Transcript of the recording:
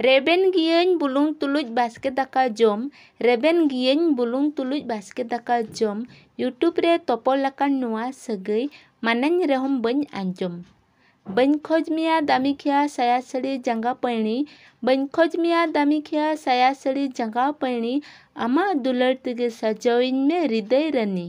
रेबेन गियाኝ बुलुं तुलुज बास्के दाका जम रेबेन गियाኝ बुलुं तुलुज बास्के दाका जम यूट्यूब रे तोपल लाकान नुआ सगै मानाñ रेहम बन आंजम बन खोज मिया दामी खिया साया सड़ी जंगा पैणी बन खोज मिया दामी खिया साया सड़ी जंगा पैणी अमा दुलर तगे सजोइन में हृदय रनी